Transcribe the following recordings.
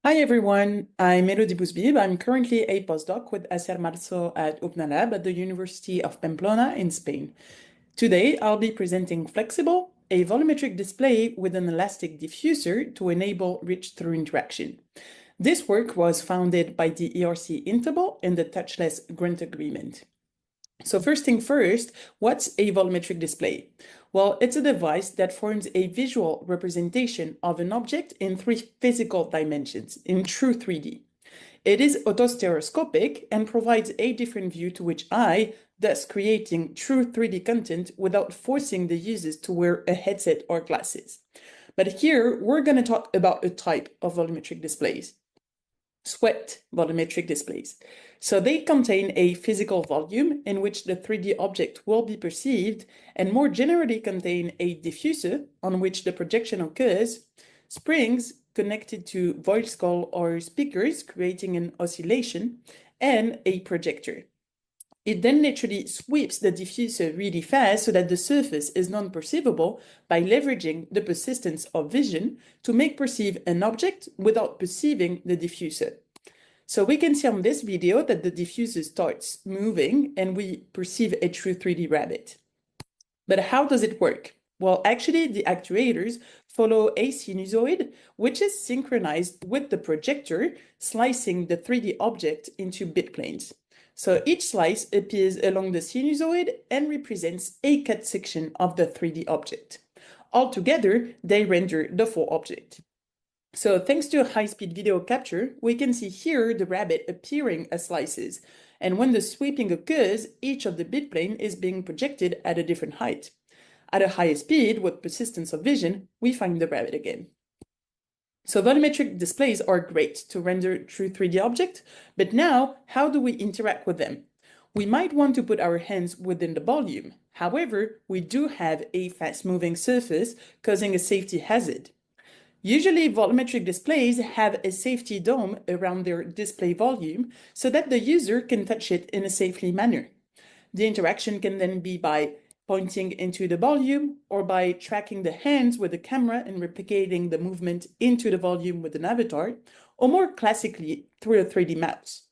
Hi everyone, I'm Elodie Bouzbib. I'm currently a postdoc with Acer Marzo at UPNALab at the University of Pamplona in Spain. Today, I'll be presenting FlexiVol, a volumetric display with an elastic diffuser to enable reach-through interaction. This work was founded by the ERC Interval in the Touchless Grant Agreement. So first thing first, what's a volumetric display? Well, it's a device that forms a visual representation of an object in three physical dimensions, in true 3D. It is autostereoscopic and provides a different view to each eye, thus creating true 3D content without forcing the users to wear a headset or glasses. But here, we're going to talk about a type of volumetric displays. Swept volumetric displays. So they contain a physical volume in which the 3D object will be perceived, and more generally contain a diffuser on which the projection occurs, springs connected to voice coil or speakers creating an oscillation, and a projector. It then naturally sweeps the diffuser really fast so that the surface is non-perceivable by leveraging the persistence of vision to make perceive an object without perceiving the diffuser. So we can see on this video that the diffuser starts moving and we perceive a true 3D rabbit. But how does it work? Well, actually, the actuators follow a sinusoid, which is synchronized with the projector, slicing the 3D object into bit planes. So each slice appears along the sinusoid and represents a cut section of the 3D object. Altogether, they render the full object. So thanks to a high-speed video capture, we can see here the rabbit appearing as slices. And when the sweeping occurs, each of the bit plane is being projected at a different height. At a higher speed, with persistence of vision, we find the rabbit again. So volumetric displays are great to render true 3D objects, but now how do we interact with them? We might want to put our hands within the volume. However, we do have a fast-moving surface causing a safety hazard. Usually, volumetric displays have a safety dome around their display volume so that the user can touch it in a safely manner. The interaction can then be by pointing into the volume or by tracking the hands with the camera and replicating the movement into the volume with an avatar, or more classically, through a 3D mouse.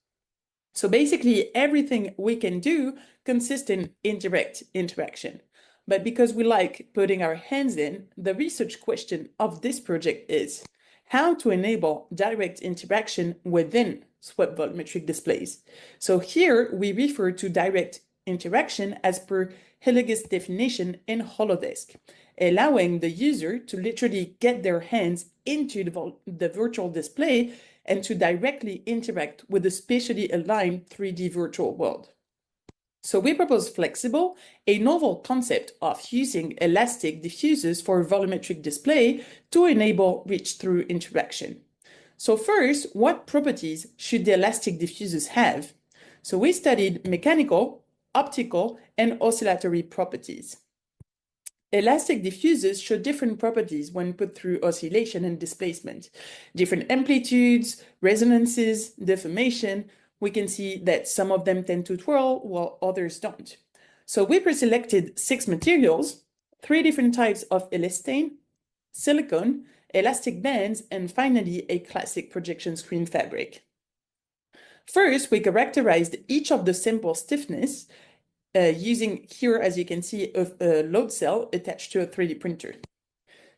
So basically, everything we can do consists in indirect interaction. But because we like putting our hands in, the research question of this project is how to enable direct interaction within swept volumetric displays. So here we refer to direct interaction as per Hilliger's definition in Holodesk, allowing the user to literally get their hands into the virtual display and to directly interact with a spatially aligned 3D virtual world. So we propose FlexiVol, a novel concept of using elastic diffusers for volumetric display to enable reach-through interaction. So first, what properties should the elastic diffusers have? So we studied mechanical, optical, and oscillatory properties. Elastic diffusers show different properties when put through oscillation and displacement, different amplitudes, resonances, deformation. We can see that some of them tend to twirl while others don't. So we preselected 6 materials, 3 different types of elastane, silicone, elastic bands, and finally a classic projection screen fabric. First, we characterized each of the sample stiffness using here, as you can see, a load cell attached to a 3D printer.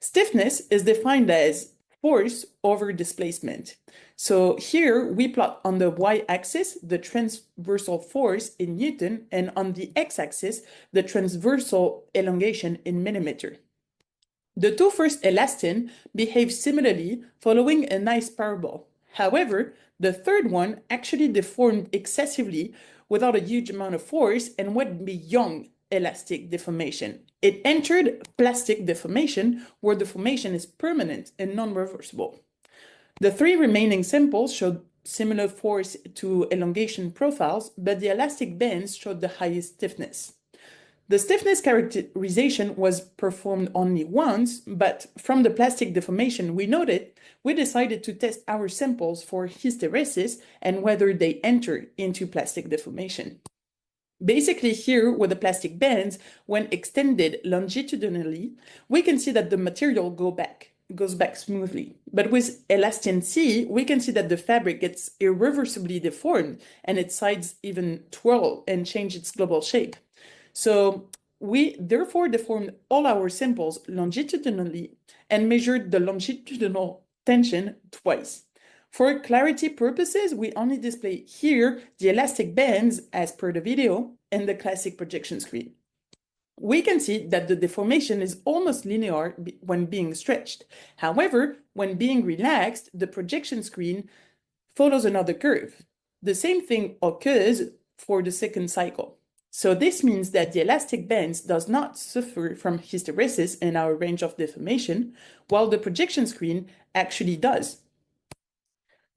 Stiffness is defined as force over displacement. So here we plot on the y-axis the transversal force in Newton, and on the x-axis the transversal elongation in millimeter. The two first elastane behave similarly, following a nice parabol. However, the third one actually deformed excessively without a huge amount of force and went beyond elastic deformation. It entered plastic deformation, where deformation is permanent and non-reversible. The 3 remaining samples showed similar force to elongation profiles, but the elastic bands showed the highest stiffness. The stiffness characterization was performed only once, but from the plastic deformation we noted, we decided to test our samples for hysteresis and whether they enter into plastic deformation. Basically here, with the plastic bands, when extended longitudinally, we can see that the material go back. goes back smoothly. But with elastin C, we can see that the fabric gets irreversibly deformed and its sides even twirl and change its global shape. So we therefore deformed all our samples longitudinally and measured the longitudinal tension twice. For clarity purposes, we only display here the elastic bands as per the video and the classic projection screen. We can see that the deformation is almost linear when being stretched. However, when being relaxed, the projection screen follows another curve. The same thing occurs for the second cycle. So this means that the elastic bands does not suffer from hysteresis in our range of deformation, while the projection screen actually does.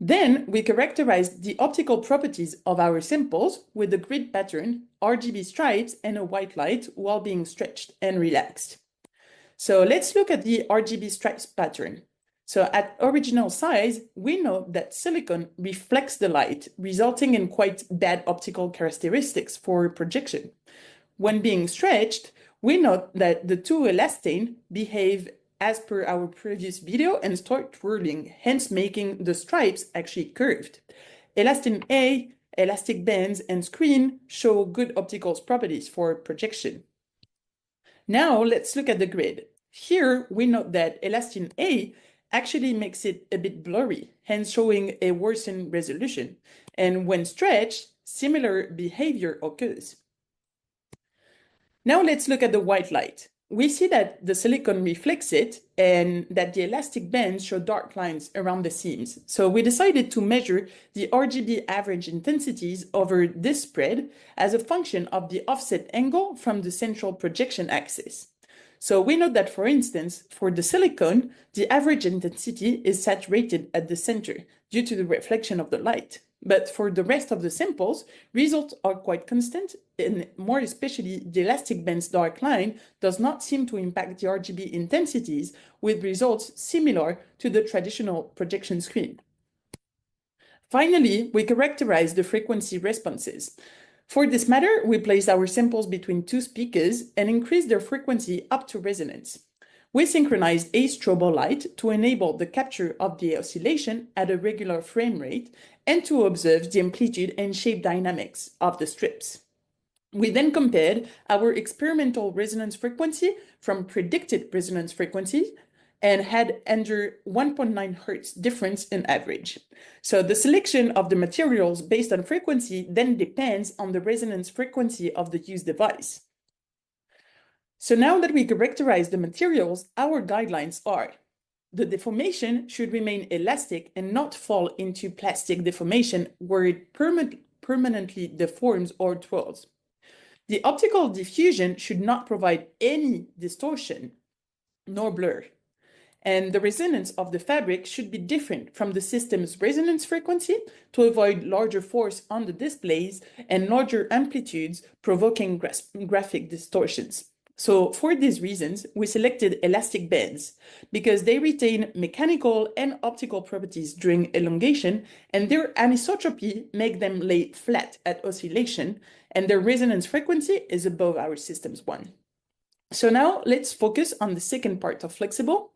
Then we characterize the optical properties of our samples with a grid pattern, RGB stripes, and a white light while being stretched and relaxed. So let's look at the RGB stripes pattern. So at original size, we know that silicon reflects the light, resulting in quite bad optical characteristics for projection. When being stretched, we note that the two elastane behave as per our previous video and start twirling, hence making the stripes actually curved. Elastin A, elastic bands, and screen show good optical properties for projection. Now let's look at the grid. Here we note that elastin A actually makes it a bit blurry, hence showing a worsened resolution. And when stretched, similar behavior occurs. Now let's look at the white light. We see that the silicon reflects it and that the elastic bands show dark lines around the seams. So we decided to measure the RGB average intensities over this spread as a function of the offset angle from the central projection axis. So we know that, for instance, for the silicon, the average intensity is saturated at the center due to the reflection of the light. But for the rest of the samples, results are quite constant, and more especially the elastic band's dark line does not seem to impact the RGB intensities, with results similar to the traditional projection screen. Finally, we characterize the frequency responses. For this matter, we placed our samples between two speakers and increased their frequency up to resonance. We synchronized a strobo light to enable the capture of the oscillation at a regular frame rate and to observe the amplitude and shape dynamics of the strips. We then compared our experimental resonance frequency from predicted resonance frequency and had under 1.9 Hertz difference in average. So the selection of the materials based on frequency then depends on the resonance frequency of the used device. So now that we characterize the materials, our guidelines are: the deformation should remain elastic and not fall into plastic deformation where it permanently deforms or twirls. The optical diffusion should not provide any distortion nor blur. And the resonance of the fabric should be different from the system's resonance frequency to avoid larger force on the displays and larger amplitudes provoking graphic distortions. So for these reasons, we selected elastic bands because they retain mechanical and optical properties during elongation, and their anisotropy make them lay flat at oscillation, and their resonance frequency is above our system's one. So now let's focus on the second part of FlexiVol,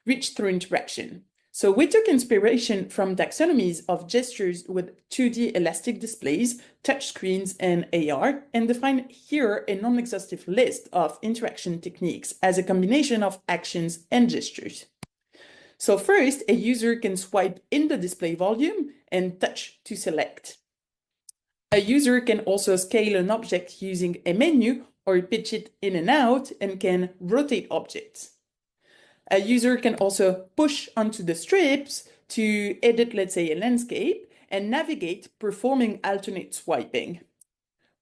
reach through interaction. So we took inspiration from taxonomies of gestures with 2D elastic displays, touch screens, and AR, and defined here a non-exhaustive list of interaction techniques as a combination of actions and gestures. So first, a user can swipe in the display volume and touch to select. A user can also scale an object using a menu or pitch it in and out and can rotate objects. A user can also push onto the strips to edit, let's say, a landscape and navigate, performing alternate swiping.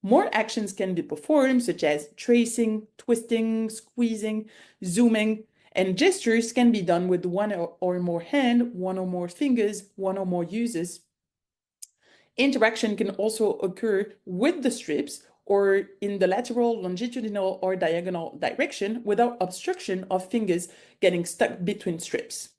More actions can be performed, such as tracing, twisting, squeezing, zooming, and gestures can be done with one or more hand, one or more fingers, one or more users. Interaction can also occur with the strips or in the lateral, longitudinal, or diagonal direction without obstruction of fingers getting stuck between strips.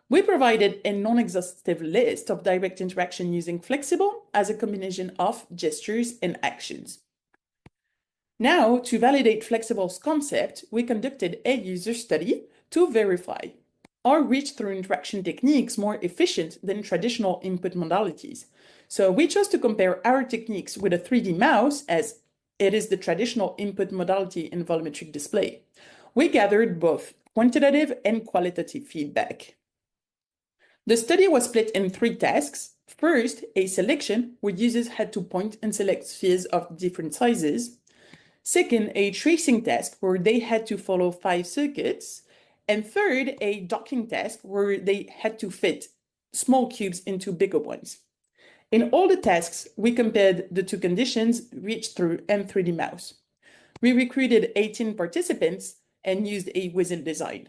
We provided a non-exhaustive list of direct interaction using FlexiVol as a combination of gestures and actions. Now, to validate FlexiVol's concept, we conducted a user study to verify, are reach-through interaction techniques more efficient than traditional input modalities? So we chose to compare our techniques with a 3D mouse, as it is the traditional input modality in volumetric display. We gathered both quantitative and qualitative feedback. The study was split in 3 tasks. First, a selection where users had to point and select spheres of different sizes. Second, a tracing task where they had to follow 5 circuits. And third, a docking task where they had to fit small cubes into bigger ones. In all the tasks, we compared the 2 conditions, reach-through and 3D mouse. We recruited 18 participants and used a wizard design.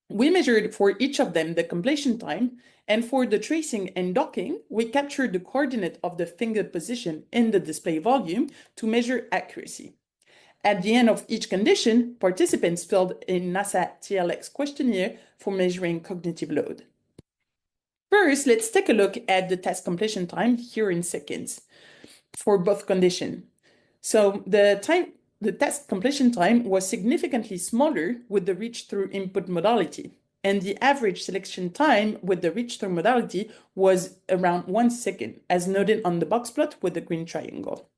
We measured for each of them the completion time, and for the tracing and docking, we captured the coordinate of the finger position in the display volume to measure accuracy. At the end of each condition, participants filled a NASA TLX questionnaire for measuring cognitive load. First, let's take a look at the task completion time here in seconds for both conditions. So the task completion time was significantly smaller with the reach-through input modality, and the average selection time with the reach-through modality was around 1 second, as noted on the box plot with the green triangle.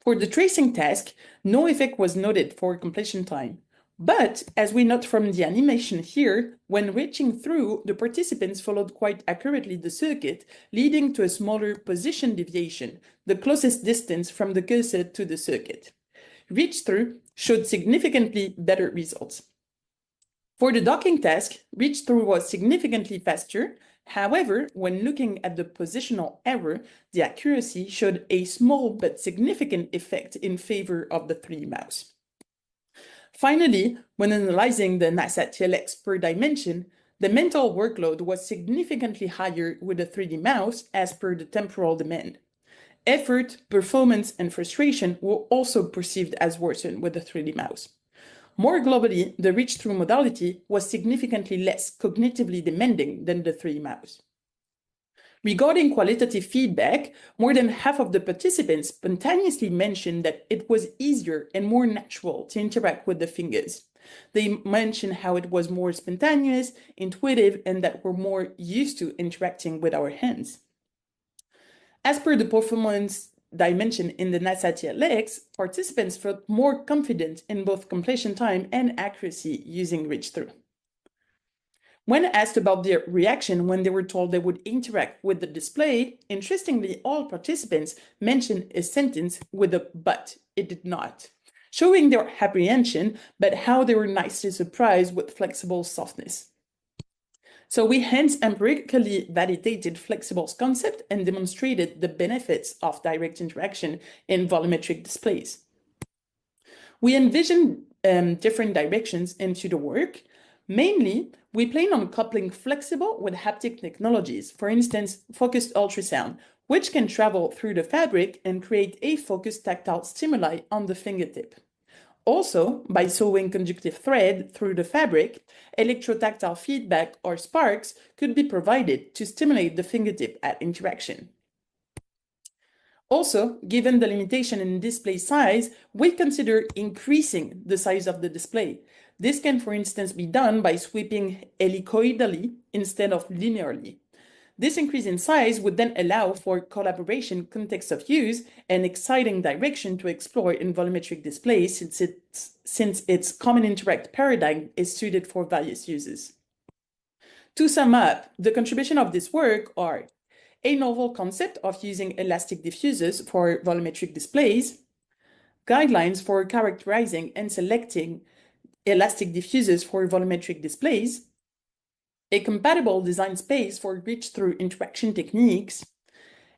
For the tracing task, no effect was noted for completion time. But, as we note from the animation here, when reaching through, the participants followed quite accurately the circuit, leading to a smaller position deviation, the closest distance from the cursor to the circuit. Reach-through showed significantly better results. For the docking task, reach-through was significantly faster. However, when looking at the positional error, the accuracy showed a small but significant effect in favor of the 3D mouse. Finally, when analyzing the NASA TLX per dimension, the mental workload was significantly higher with the 3D mouse as per the temporal demand. Effort, performance, and frustration were also perceived as worsened with the 3D mouse. More globally, the reach-through modality was significantly less cognitively demanding than the 3D mouse. Regarding qualitative feedback, more than half of the participants spontaneously mentioned that it was easier and more natural to interact with the fingers. They mentioned how it was more spontaneous, intuitive, and that we're more used to interacting with our hands. As per the performance dimension in the NASA TLX, participants felt more confident in both completion time and accuracy using reach-through. When asked about their reaction when they were told they would interact with the display, interestingly, all participants mentioned a sentence with a "but," it did not, showing their apprehension, but how they were nicely surprised with FlexiVol's softness. So we hence empirically validated FlexiVol's concept and demonstrated the benefits of direct interaction in volumetric displays. We envisioned different directions into the work. Mainly, we plan on coupling FlexiVol with haptic technologies, for instance, focused ultrasound, which can travel through the fabric and create a focused tactile stimuli on the fingertip. Also, by sewing conductive thread through the fabric, electrotactile feedback or sparks could be provided to stimulate the fingertip at interaction. Also, given the limitation in display size, we consider increasing the size of the display. This can, for instance, be done by sweeping helicoidally instead of linearly. This increase in size would then allow for collaboration, context of use, and exciting direction to explore in volumetric displays since its common interact paradigm is suited for various uses. To sum up, the contribution of this work are a novel concept of using elastic diffusers for volumetric displays, guidelines for characterizing and selecting elastic diffusers for volumetric displays, a compatible design space for reach-through interaction techniques,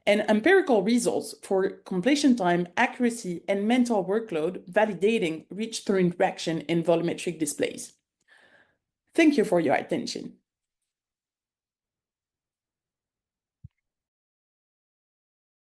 and empirical results for completion time, accuracy, and mental workload validating reach-through interaction in volumetric displays. Thank you for your attention.